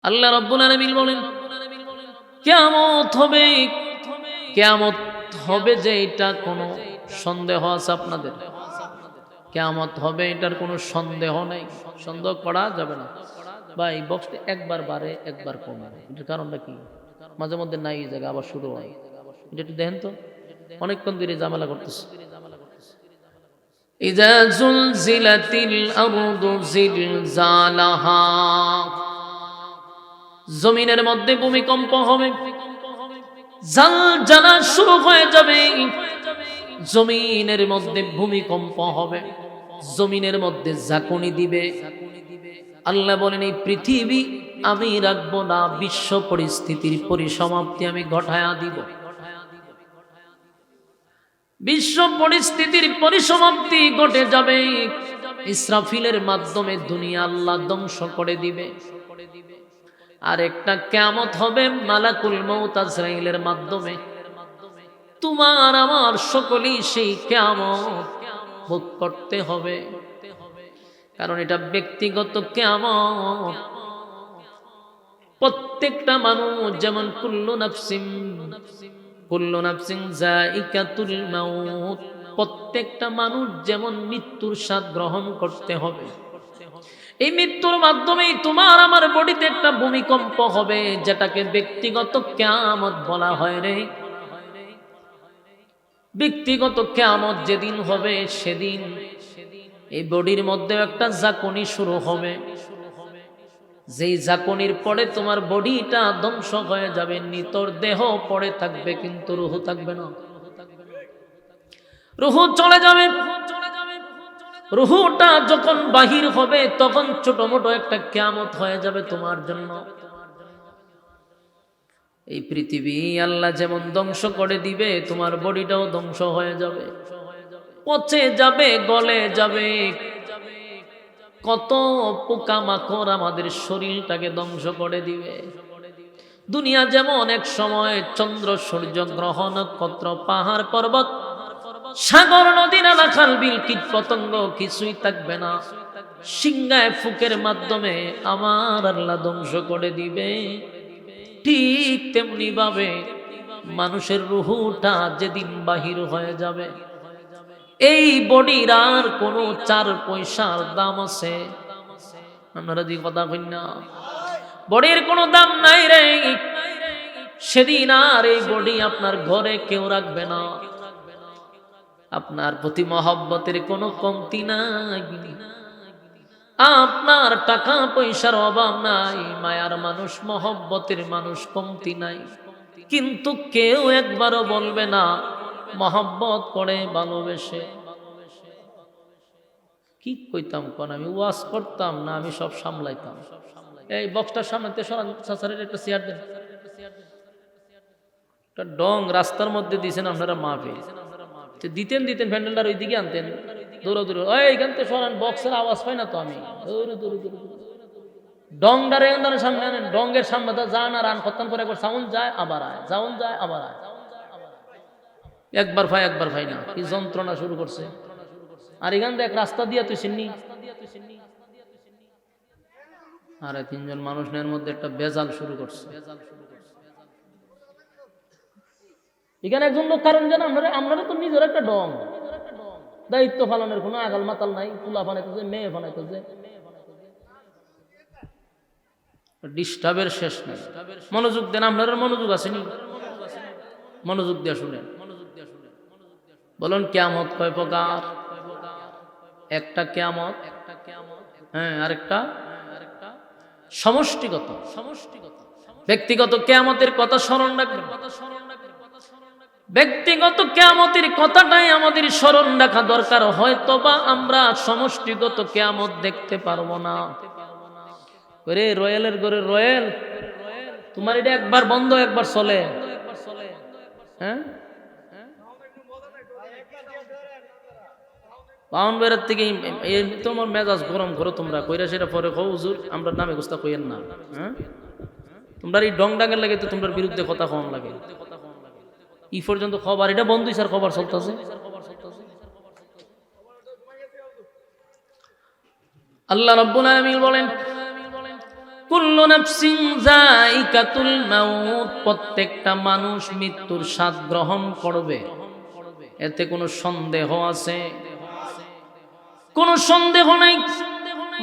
আল্লাহ রাব্বুল আলামিন বলেন কিয়ামত হবে, কিয়ামত হবে যে এটা কোনো সন্দেহ আছে আপনাদের? কিয়ামত হবে এটার কোনো সন্দেহ নাই, সন্দেহ করা যাবে না। ভাই বক্সটা একবার বাড়ে একবার কমে, এটার কারণটা কি? মাঝে মধ্যে নাই এই জায়গা আবার শুরু হয়, এটা একটু দেখেন তো, অনেকক্ষণ ধরে ঝামেলা করতেছে। ইযা জুলজিলাতিল আরদু জিলজালাহা, জমিনের মধ্যে ভূমিকম্প হবে, জালজালা শুরু হয়ে যাবে, জমিনের মধ্যে ভূমিকম্প হবে, জমিনের মধ্যে ঝাঁকুনি দিবে। আল্লাহ বলেন এই পৃথিবী আমি রাখবো না, বিশ্ব পরিস্থিতির পরিসমাপ্তি আমি ঘটায়া দিব। বিশ্ব পরিস্থিতির পরিসমাপ্তি ঘটে যাবে, ইসরাফিলের মাধ্যমে দুনিয়া আল্লাহ ধ্বংস করে দিবে। আর একটা কিয়ামত হবে মালাকুল মউত আজরাইলের মাধ্যমে। তোমার আমার সকলেই সেই কিয়ামত ভোগ করতে হবে, কারণ এটা ব্যক্তিগত কিয়ামত। প্রত্যেকটা মানুষ যেমন কুল্লু নাফসিন যায়িকাতুল মাউত, প্রত্যেকটা মানুষ যেমন মৃত্যুর স্বাদ গ্রহণ করতে হবে। এই মৃত্যুর মাধ্যমেই তোমার আমার বডিতে একটা ভূমিকম্প হবে, যেটাকে ব্যক্তিগত কিয়ামত বলা হয় রে। ব্যক্তিগত কিয়ামত যেদিন হবে সেদিন এই বডির মধ্যে একটা ঝাঁকুনি শুরু হবে, যেই ঝাঁকুনির পরে তোমার বডিটা ধ্বংস হয়ে যাবে, নিতর দেহ পড়ে থাকবে কিন্তু রুহ থাকবে না। রুহ চলে যাবে। রুহটা যখন বাহির হবে তখন ছোট মোটো একটা কিয়ামত হয়ে যাবে তোমার জন্য। এই পৃথিবী আল্লাহ যেমন ধ্বংস করে দিবে, তোমার বডিটাও ধ্বংস হয়ে যাবে, পচে যাবে, গলে যাবে। কত পোকামাকড় আমাদের শরীরটাকে ধ্বংস করে দিবে। দুনিয়া যেমন এক সময় চন্দ্র সূর্য গ্রহ নক্ষত্র পাহাড় পর্বত সাগর নদী নালা খাল বিল কীট পতঙ্গ কিছুই থাকবে না, সিংহায় ফুকের মাধ্যমে আমার আল্লাহ ধ্বংস করে দিবে। ঠিক তেমনি ভাবে মানুষের রুহুটা যেদিন বাহির হয়ে যাবে, এই বডির আর কোনো 4 পয়সার দাম আছে? আপনারা যে কথা কই না, বডির কোনো দাম নাই রে। সেদিন আর এই বডি আপনার ঘরে কেউ রাখবে না। আপনার প্রতি মহব্বতের কোনো কমতি নাই, আপনার টাকা পয়সার অভাব নাই, মায়ার মানুষ মহব্বতের মানুষ কমতি নাই, কিন্তু কেউ একবারও বলবে না মহব্বত করে ভালোবেসে। কি কইতাম কোন, আমি ওয়াজ করতাম না আমি সব সামলাইতাম। এই বক্সটার সামনে সরান, চাচারের একটা চেয়ার দেন। একটা ডং রাস্তার মধ্যে দিয়েছেন আপনারা মাহফিল দিতেন প্যান্ডেলটার ওই দিকে আনতেন, দৌড়ো দৌড়ো এইখান থেকে সরান, বক্সের আওয়াজ পাই না তো আমি। দৌড়ো দৌড়ো দৌড়ো ডংটার এখানটার সামনে আনেন, ডঙ্গের সামনে তো যান আর আন খত্তান করে একবার সাউন্ড যায় আবার আয়, সাউন্ড যায় আবার আয়, একবার ভাই না, কি যন্ত্রণা শুরু করছে। আর এখান থেকে এক রাস্তা দিয়া তুই চিননি, আর 3 জন মানুষের মধ্যে একটা বেজাল শুরু করছে। এখানে একজন লোক কারণ জানা, আপনারা তো নিজের একটা ডং, দায়িত্ব পালনের কোনো আগাল মাতাল নাই, পুলা বানাইতেছে, মেয়ে বানাইতেছে, ডিস্টার্বের শেষ নাই। মনোযোগ দেন, আপনার মনোযোগ আসেনি, মনোযোগ দিয়ে শুনেন। বলুন কিয়ামত কয় প্রকার? একটা কিয়ামত, হ্যাঁ, আরেকটা সমষ্টিগত। ব্যক্তিগত কিয়ামতের কথা স্মরণ রাখবেন, ব্যক্তিগত কিয়ামতের কথাটাই আমাদের স্মরণ রাখা দরকার। হয়তোবা আমরা সমষ্টিগত কিয়ামত দেখতে পারবো না। রে রয়েলের ঘরে রয়েল, তোমার এটা একবার বন্ধ একবার চলে, হ্যাঁ, বাউন্ডারের থেকে তোমার মেজাজ গরম করো তোমরা, কইরা সেটা পরে কও হুজুর আমরা নামে গোস্তা কইেন না। হ্যাঁ, তোমরা এই ডং ডাঙ্গের লাগে তো তোমার বিরুদ্ধে কথা কম লাগে। ই পর্যন্ত খবর এটা বন্ধ স্যার, খবর চলতেছে। আল্লাহ রাব্বুল আলামিন বলেন কুল্লু নাফসিন যায়িকাতুল মাউত, প্রত্যেকটা মানুষ মৃত্যুর স্বাদ গ্রহণ করবে, এতে কোনো সন্দেহ আছে? কোনো সন্দেহ নাই।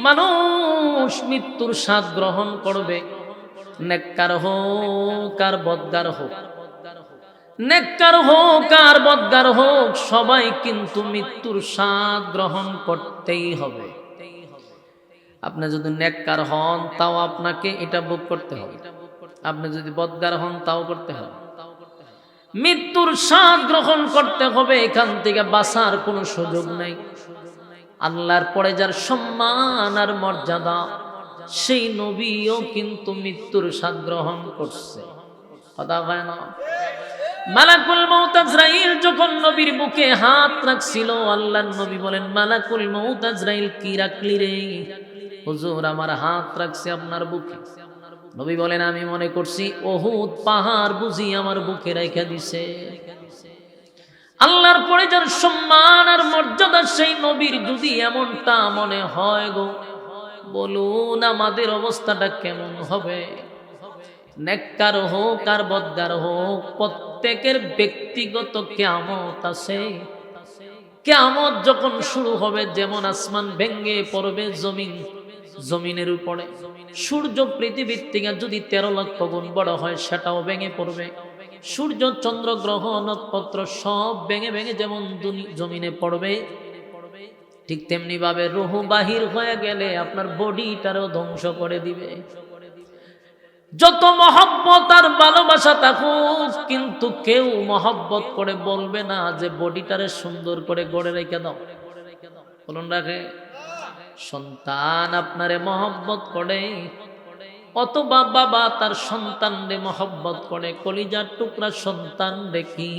মানুষ মৃত্যুর স্বাদ গ্রহণ করবে, নেককার হোক আর বদকার হোক, নেককার হোক আর বদকার হোক, সবাই কিন্তু মৃত্যুর স্বাদ গ্রহণ করতেই হবে। আপনি যদি নেককার হন তাও আপনাকে এটা ভোগ করতে হবে, আপনি যদি বদকার হন তাও করতে হবে। মৃত্যুর স্বাদ গ্রহণ করতে হবে, এখান থেকে বাঁচার কোনো সুযোগ নেই। আল্লাহর পরে যার সম্মান আর মর্যাদা, সেই নবীও কিন্তু মৃত্যুর স্বাদ গ্রহণ করছে। কথা হয় না? মালাকুল মউত আজরাইল যখন নবীর বুকে হাত রাখছিল, আল্লাহর নবী বলেন, মালাকুল মউত আজরাইল কি রাখলি রে? হুজুর আমার হাত রাখছে আপনার বুকে। নবী বলেন, আমি মনে করছি উহুদ পাহাড় বুঝি আমার বুকে রেখে দিছে। আল্লাহর পরে যার সম্মান আর মর্যাদা, সেই নবীর যদি এমনটা মনে হয় গো, বলুন আমাদের অবস্থাটা কেমন হবে? নেককার হোক আর বদকার হোক, প্রত্যেকের ব্যক্তিগত কিয়ামত আছে। কিয়ামত যখন শুরু হবে, যেমন আসমান ভেঙে পড়বে জমিনের উপরে, সূর্য পৃথিবীর থেকে যদি 13 লক্ষ গুণ বড় হয়, সেটাও ভেঙে পড়বে। সূর্য চন্দ্র গ্রহ নক্ষত্র সব ভেঙে ভেঙে যেমন জমিনে পড়বে, ঠিক তেমনি ভাবে রূহ বাহির হয়ে গেলে আপনার বডিটারও ধ্বংস করে দিবে। যত মহব্বত আর ভালোবাসা থাকুক, কিন্তু কেউ মহব্বত করে বলবে না যে বডিটারে সুন্দর করে গড়ে রেখে দাও। বলুন রাখে? সন্তান আপনারে মহব্বত করে, অথবা বাবা তার সন্তানরে মহব্বত করে, কলিজার টুকরা সন্তান দেখি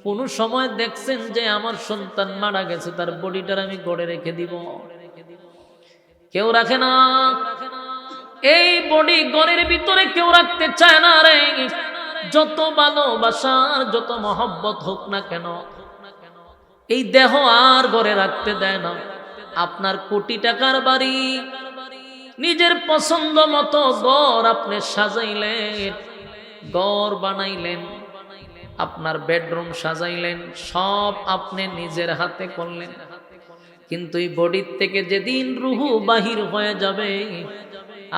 কোন সময় দেখছেন যে আমার সন্তান মারা গেছে, তার বডিটার আমি গড়ে রেখে দিব? কেউ রাখে না। এই বডি ঘরের ভিতরে কেউ রাখতে চায় না রে। যত ভালোবাসার যত মহব্বত হোক না কেন, এই দেহ আর ঘরে রাখতে দেয় না। আপনার কোটি টাকার বাড়ি, নিজের পছন্দ মতো ঘর আপনি সাজাইলেন, ঘর বানাইলেন, আপনার বেডরুম সাজাইলেন, সব আপনি নিজের হাতে করলেন, কিন্তু এই বডির থেকে যেদিন রূহ বাহির হয়ে যাবে,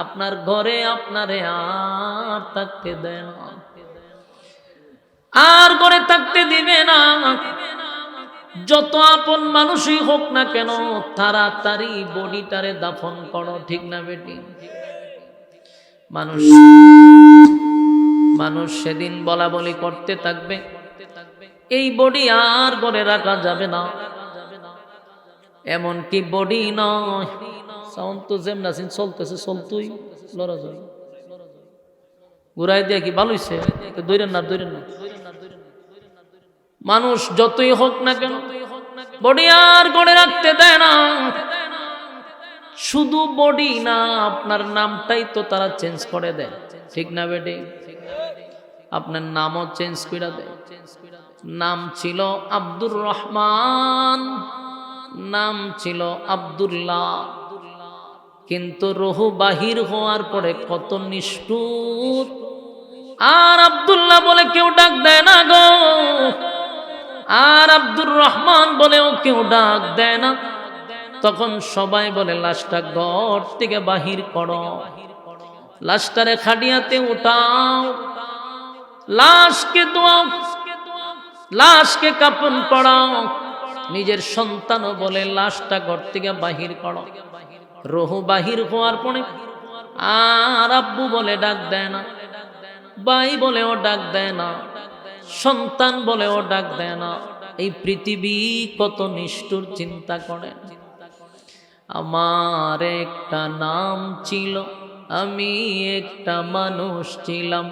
আপনার ঘরে আপনারে আর থাকতে দেয় না, আর ঘরে থাকতে দিবে না। যত আপন মানুষই হোক না কেন, তাড়াতাড়ি বডিটারে দাফন করো, ঠিক না বেটি? মানুষ সেদিন বলা বলি করতে থাকবে, এই বডি আর ঘরে রাখা যাবে না। এমন কি বডি নয়, সাউন্ড তো জেমনাসিন চলতেছে, চলতুই লড়া যায়, ঘুরাই দিয়ে কি ভালো হইছে? দৈরেন না। মানুষ যতই হোক না কেন, বডি আর গড়ে রাখতে দেয় না। শুধু বডি না, আপনার নামটাই তো তারা চেঞ্জ করে দেয়, ঠিক না বেটি? আপনার নামও চেঞ্জ করে দেয়। নাম ছিল আব্দুর রহমান, নাম ছিল আব্দুল্লাহ, কিন্তু রূহ বাহির হওয়ার পরে কত নিষ্ঠুর, আর আব্দুল্লাহ বলে কেউ ডাক দেয় না গো, আর আব্দুর রহমান বলেও কেউ ডাক দেয় না। তখন সবাই বলে লাশটা ঘর থেকে বাহির করো, লাশটারে খাটিয়াতে উঠাও, লাশকে দোয়াও, লাশকে কাফন পরাও। নিজের সন্তানও বলে লাশটা ঘর থেকে বাহির করো। রূহ বাহির হওয়ার পরে আর আব্বু বলে ডাক দেয় না, ভাই বলেও ডাক দেয় না, সন্তান বলেও ডাক দেয় না। এই পৃথিবী কত নিষ্ঠুর, চিন্তা করেন। আমার একটা নাম ছিল, আমি একটা মানুষ ছিলাম,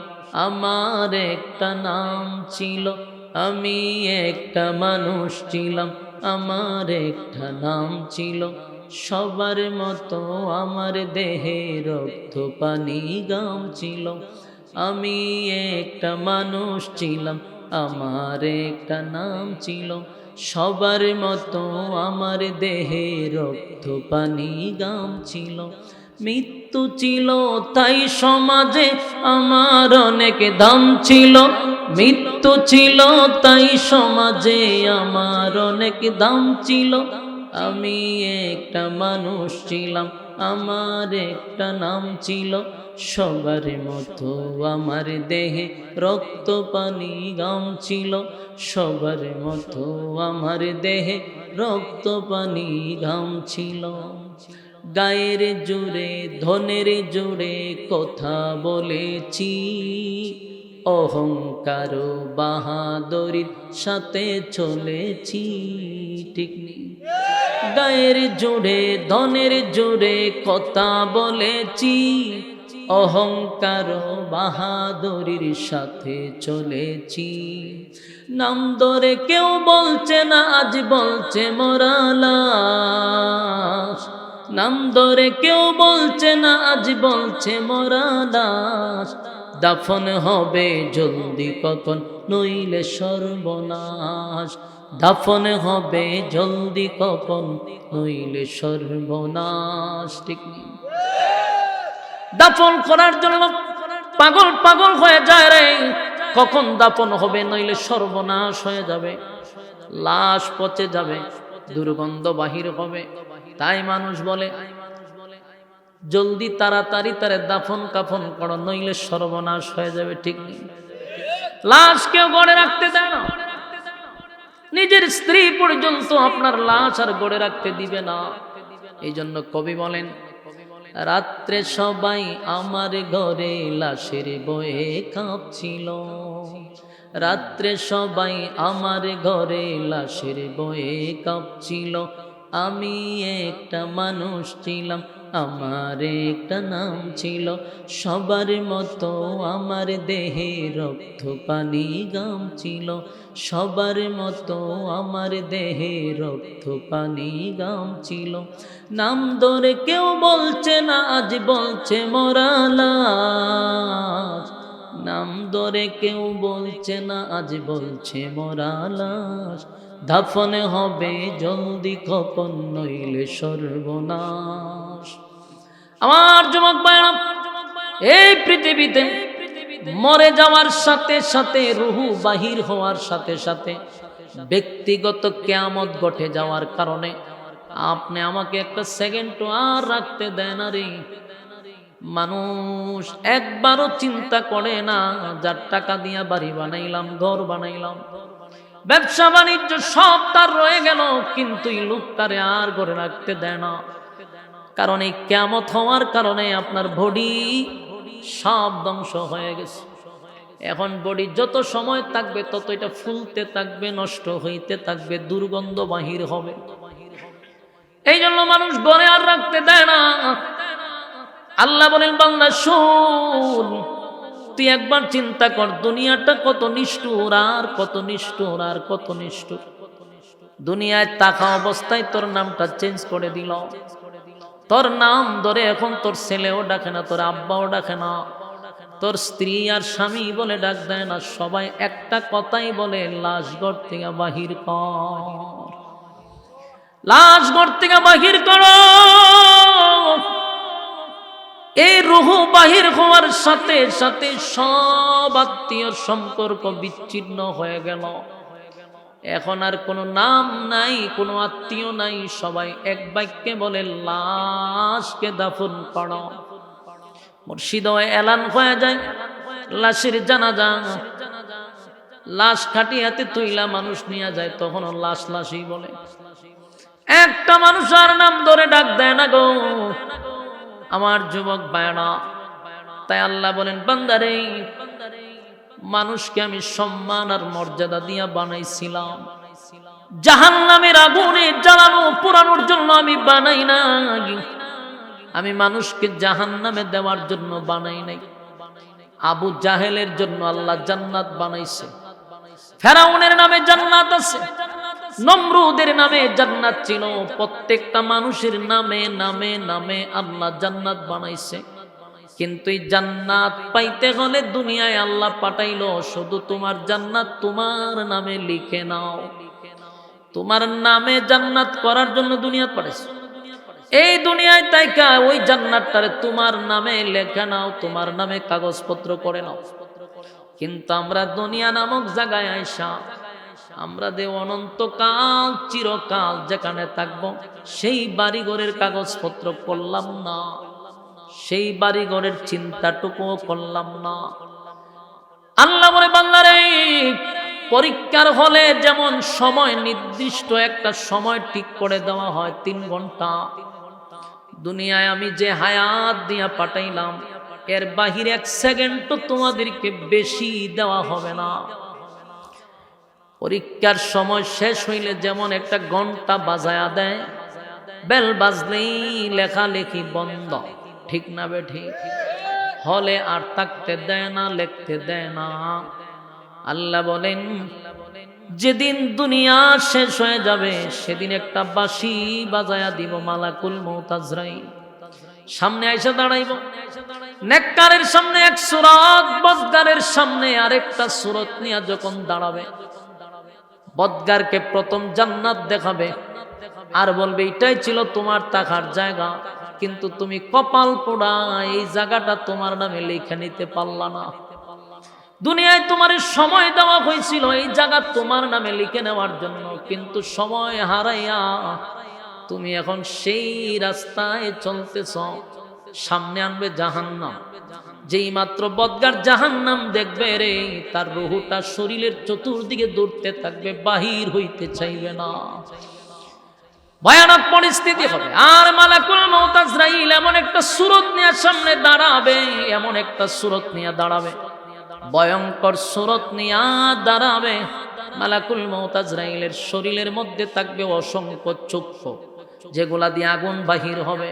আমার একটা নাম ছিল, আমি একটা মানুষ ছিলাম, আমার একটা নাম ছিল। সবার মতো আমার দেহে রক্ত পানি গাম ছিল, আমি একটা মানুষ ছিলাম, আমার একটা নাম ছিল। সবার মতো আমার দেহে রক্ত পানি গাম ছিল, মৃত্যু ছিল তাই সমাজে আমার অনেক দাম ছিল, মৃত্যু ছিল তাই সমাজে আমার অনেক দাম ছিল। আমি একটা মানুষ ছিলাম, আমার একটা নাম ছিল, সবার মতো আমার দেহে রক্ত পানি গাম ছিল, সবার মতো আমার দেহে রক্ত পানি ঘাম ছিল। গায়ের জোরে ধনের জোরে কথা বলেছি, অহংকার বাহাদুরির সাথে চলেছি, ঠিক নেই? গায়ের জোরে ধনের জোরে কথা বলেছি, অহংকার বাহাদুরির সাথে চলেছি। নাম ধরে কেউ বলছে না, আজ বলছে মোরা লাশ। নাম ধরে কেউ বলছে না, আজ বলছে মোরা লাশ। দাফন হবে জলদি কখন, নইলে সর্বনাশ। দাফন হবে জলদি কখন, নইলে সর্বনাশ, ঠিক নেই? দাফন করার জন্য পাগল পাগল হয়ে যায় রে, কখন দাফন হবে নইলে সর্বনাশ হয়ে যাবে, লাশ পচে যাবে, দুর্গন্ধ বাহির হবে। তাই মানুষ বলে জলদি তাড়াতাড়ি তারে দাফন কাফন করো, নইলে সর্বনাশ হয়ে যাবে, ঠিক নেই? লাশ কেউ গড়ে রাখতে দেয় না, নিজের স্ত্রী পর্যন্ত আপনার লাশ আর গড়ে রাখতে দিবে না। এই জন্য কবি বলেন, রাত্রে সবাই আমার ঘরে লাশের বয়ে কাঁপছিল, রাত্রে সবাই আমার ঘরে লাশের বয়ে কাঁপছিল। আমি একটা মানুষ ছিলাম, আমার একটা নাম ছিল, সবার মতো আমার দেহে রক্ত পানি গাম ছিল, সবার মতো আমার দেহে রক্ত পানি গাম ছিল। নাম ধরে কেউ বলছে না, আজ বলছে মোরা লাশ। নাম ধরে কেউ বলছে না, আজ বলছে মোরা লাশ। দাফন হবে জলদি কখন, নইলে সর্বনাশ। আমার যুবক ভাইরা, এই পৃথিবীতে মরে যাওয়ার সাথে সাথে, রুহু বাহির হওয়ার সাথে সাথে ব্যক্তিগত কিয়ামত ঘটে যাওয়ার কারণে আপনি আমাকে একটা সেকেন্ড আর রাখতে দেন না রে। মানুষ একবারও চিন্তা করে না, যার টাকা দিয়া বাড়ি বানাইলাম, ঘর বানাইলাম, ব্যবসা বাণিজ্য সব তার রয়ে গেল, কিন্তু এই লোকটারে আর ঘরে রাখতে দেয় না। কারণ এই কিয়ামত হওয়ার কারণে আপনার বডি সব ধ্বংস হয়ে গেছে। এখন বডি যত সময় থাকবে তত এটা ফুলতে থাকবে, নষ্ট হইতে থাকবে, দুর্গন্ধ বাহির হবে। এই জন্য মানুষ ঘরে আর রাখতে দেয় না। আল্লাহ বলেন, বান্দা শুন, তুই একবার চিন্তা কর, দুনিয়াটা কত নিষ্ঠুর, আর কত নিষ্ঠুর, আর কত নিষ্ঠুর। দুনিয়ায় থাকা অবস্থায় তোর নামটা চেঞ্জ করে দিল, তোর নাম ধরে এখন তোর ছেলেও ডাকে না, তোর আব্বাও ডাকে না, তোর স্ত্রী আর স্বামী বলে ডাক দেয় না, সবাই একটা কথাই বলে, লাশ ঘর থেকে বাহির কর, লাশ ঘর থেকে বাহির করো। এই রুহু বাহির হওয়ার সাথে সাথে সব আত্মীয় সম্পর্ক বিচ্ছিন্ন হয়ে গেল। এখন আর কোনো নাম নাই, কোনো আত্মীয় নাই, সবাই এক বাক্যে বলে, লাশকে দাফন করো। মুর্শিদ এলান হয়ে যায়, লাশের জানাজা, লাশ খাটিয়াতে তুইলা মানুষ নিয়ে যায়, তখনও লাশ লাশই বলে, একটা মানুষ আর নাম ধরে ডাক দেয় না গো আমার যুবক ভাইরা। তাই আল্লাহ বলেন, বান্দারে, মানুষকে আমি সম্মান আর মর্যাদা দিয়া বানাইছিলাম, জাহান্নামের আগুনে জ্বালানো পোড়ানোর জন্য আমি বানাই নাই, আমি মানুষকে জাহান্নামে দেওয়ার জন্য বানাই নাই। আবু জাহেলের জন্য আল্লাহ জান্নাত বানাইছে, ফেরাউনের নামে জান্নাত আছে, নমরুদের নামে জান্নাত ছিল, প্রত্যেকটা মানুষের নামে নামে নামে আল্লাহ জান্নাত বানাইছে। কিন্তু এই জান্নাত পাইতে হলে দুনিয়ায় আল্লাহ পাঠাইলো, শুধু তোমার জান্নাত তোমার নামে লিখে নাও। তোমার নামে জান্নাত করার জন্য দুনিয়া পাঠাইছে। এই দুনিয়ায় তাইকা ওই জান্নাতটারে তোমার নামে লেখা নাও, তোমার নামে কাগজপত্র করে নাও। কিন্তু আমরা দুনিয়া নামক জায়গায় আইসা আমরা দে অনন্তকাল চিরকাল যেখানে থাকবো সেই বাড়িঘরের কাগজপত্র করলাম না, সেই বাড়িঘরের চিন্তাটুকুও করলাম না। আল্লাহ বলে বান্দারে, পরীক্ষার হলে যেমন সময় নির্দিষ্ট একটা সময় ঠিক করে দেওয়া হয় 3 ঘন্টা, দুনিয়ায় আমি যে হায়াত দিয়া পাঠাইলাম এর বাহিরে 1 সেকেন্ডও তোমাদেরকে বেশি দেওয়া হবে না। পরীক্ষার সময় শেষ হইলে যেমন একটা ঘন্টা বাজায়া দেয়, বেল বাজলেই লেখালেখি বন্ধ, ঠিক না বে ঠিক? হলে আর থাকতে দেয় না, লিখতে দেয় না। আল্লাহ বলেন যেদিন দুনিয়া শেষ হয়ে যাবে সেদিন একটা বাঁশি বাজায়া দিব মালাকুল মউত আজরাইল। সামনে আইসা দাঁড়াইব, নেককারের সামনে এক সূরত, বদকারের সামনে আরেকটা সূরত নিয়ে যখন দাঁড়াবে, বদকারকে প্রথম জান্নাত দেখাবে আর বলবে এটাই ছিল তোমার থাকার জায়গা, কিন্তু তুমি কপাল পোড়া এই জায়গাটা তোমার নামে লিখে নিতে পারলা না। দুনিয়ায় তোমার সময় দেওয়া হয়েছিল এই জায়গা তোমার নামে লিখে নেওয়ার জন্য, কিন্তু সময় হারাইয়া তুমি এখন সেই রাস্তায় চলতেছ। সামনে আনবে জাহান্নাম। যেই মাত্র বদগার জাহান্নাম দেখবে রে, তার রুহটা শরীরের চতুর্দিকে দৌড়তে থাকবে, বাহির হইতে চাইবে না। ভয়ানক পরিস্থিতি হবে। আর মালাকুল মউত আজরাইল এমন একটা সূরত নিয়ে সামনে দাঁড়াবে, এমন একটা সূরত নিয়ে দাঁড়াবে, ভয়ঙ্কর সূরত নিয়ে দাঁড়াবে। মালাকুল মউত আজরাইলের শরীরের মধ্যে থাকবে অসংখ্য চক্ষু, যেগুলা দিয়ে আগুন বাহির হবে,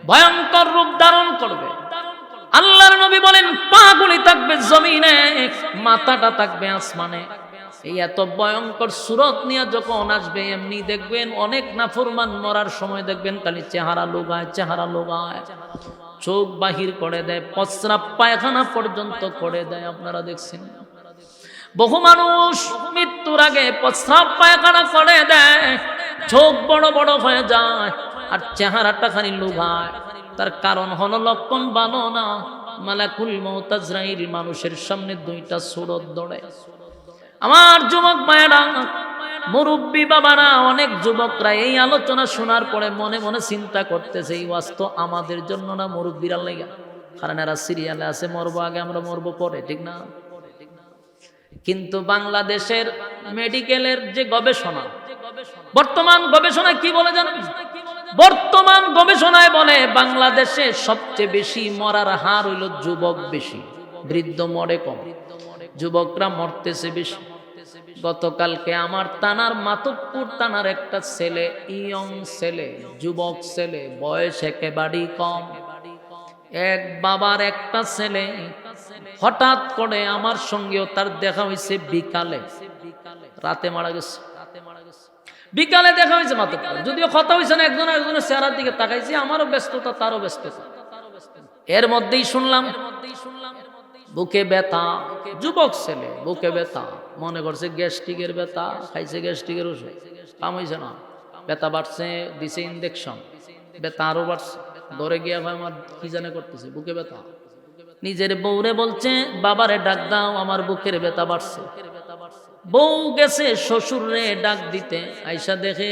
ভয়ঙ্কর রূপ ধারণ করবে। আল্লাহর নবী বলেন পাগুলি থাকবে জমিনে, মাথাটা থাকবে আসমানে। এই এত ভয়ঙ্কর সূরত নিয়ে যখন আসবে, এমনি দেখবেন অনেক নাফরমান মরার সময় দেখবেন খালি চেহারা লোগায়, চেহারা লোগায়, চোখ বাহির করে দেয়, প্রস্রাব পায়খানা পর্যন্ত করে দেয়। আপনারা দেখছেন বহু মানুষ মৃত্যুর আগে প্রস্রাব পায়খানা করে দেয়, চোখ বড় বড় হয়ে যায় আর চেহারাটা খালি লোগায়। তার কারণ হলো লক্ষণ ভালো না। মালাকুল মউত আজরাইল মানুষের সামনে 2টা সূরত ধরে। আমার যুবক মায়েরা, মুরব্বী বাবারা, অনেক যুবকরা এই আলোচনা শোনার পরে মনে মনে চিন্তা করতেছে এই ওয়াজ তো আমাদের জন্য না, মুরব্বীরা লাগা। কারণ এরা সিরিয়ালে আছে, মরবো আগে, আমরা মরবো পরে, ঠিক না? কিন্তু বাংলাদেশের মেডিকেলের যে গবেষণা, বর্তমান গবেষণায় কি বলে জানেন? বর্তমান গবেষণায় বলে বাংলাদেশে সবচেয়ে বেশি মরার হার হইল যুবক বেশি, বৃদ্ধ মরে কম, যুবকরা মরতেছে বেশি। গতকালকে আমার থানার মাতবপুর থানার একটা ছেলে, ইয়ং ছেলে, যুবক ছেলে, বয়স একেবারেই কম, এক বাবার একটা ছেলে, হঠাৎ করে আমার সঙ্গেও তার দেখা হয়েছে বিকালে, রাতে মারা গেছে। বিকালে দেখা হয়েছে মাতবপুর, যদিও কথা হয়েছে না, একজনের চেহারার দিকে তাকাইছি, আমারও ব্যস্ততা তারও ব্যস্ততা। এর মধ্যেই শুনলাম বুকে ব্যথা, যুবক ছেলে, বুকে ব্যথা, মনে করছে গ্যাস্ট্রিকের ব্যথা, খাইছে গ্যাস্ট্রিকের ওষুধ, কাম হয়েছে না, ব্যথা বাড়ছে, দিছে ইনজেকশন, ব্যথা আরো বাড়ছে, ধরে গিয়া ভাই আমার কি জানে করতেছে, বুকে ব্যথা। নিজের বউরে বলছে বাবারে ডাক দাও, আমার বুকের ব্যথা বাড়ছে। বউ গেছে শ্বশুরে ডাক দিতে, আইসা দেখে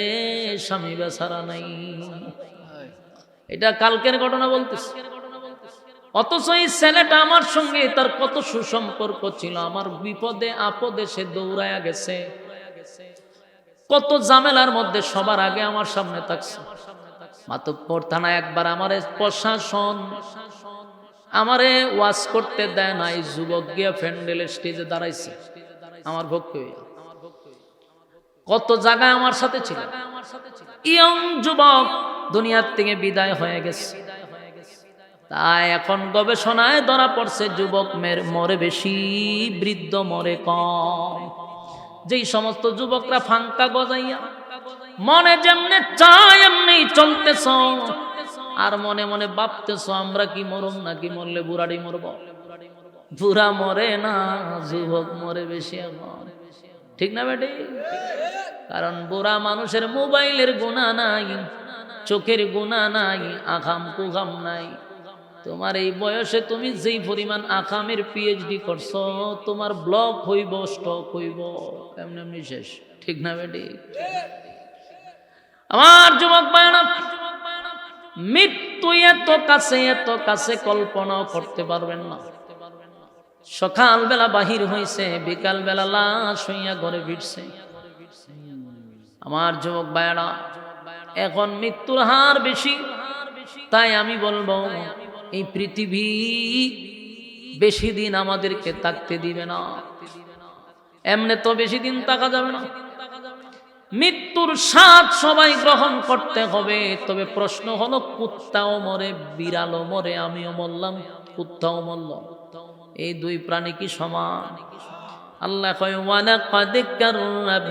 স্বামী বেচারা নাই। এটা কালকের ঘটনা বলতেছে। অথচ এই ছেলেটা আমার সঙ্গে তার কত সুসম্পর্ক ছিল, আমার বিপদে আপদে সে দৌড়ায়া গেছে, কত ঝামেলার মধ্যে সবার আগে আমার সামনে থাকছে। মাতবপুর থানা একবার আমারে প্রশাসন আমারে ওয়াজ করতে দেয় না, এই যুবক গিয়া প্যান্ডেলের স্টেজে দাঁড়াইছে আমার পক্ষে। কত জায়গায় আমার সাথে ছিল, ইয়ং যুবক দুনিয়ার থেকে বিদায় হয়ে গেছে। তাই এখন গবেষণায় ধরা পড়ছে যুবক মরে বেশি, বৃদ্ধ মরে কম। যেই সমস্ত যুবকরা ফাঙ্কা গজাইয়া মনে যেমনে চায় এমনি চলতেছ, আর মনে মনে ভাবতেছ আমরা কি মরম নাকি মরলে বুড়াড়ি মরব, বুড়া মরে না, যুবক মরে বেশি এখন, ঠিক না বেটি? কারণ বুড়া মানুষের মোবাইলের গুণা নাই, চোখের গুনাহ নাই, আকাম কুকাম নাই। তোমার এই বয়সে তুমি যেই পরিমাণ আকামের পিএইচডি করছো, তোমার ব্লক হইব, স্টক হইব, এমনি এমনি শেষ। ঠিক না বেটি? আমার যুবক ভাইরা, মৃত্যু এত কাছে কল্পনাও করতে পারবেন না। সকালবেলা বাহির হইছে, বিকাল বেলা লাশ হইয়া ঘরে ফিরছে। আমার যুবক ভাইরা, এখন মৃত্যুর হার বেশি। তাই আমি বলবো, এই পৃথিবী বেশি দিন আমাদেরকে থাকতে দিবে না। এমনি তো বেশি দিন থাকা যাবে না। মৃত্যুর স্বাদ সবাই গ্রহণ করতে হবে। তবে প্রশ্ন হলো, কুত্তাও মরে, বিড়ালও মরে, আমিও মরলাম, কুত্তাও মরল, এই দুই প্রাণী কি সমান? আল্লাহ কয়, ওয়ালাকাদ কাররাম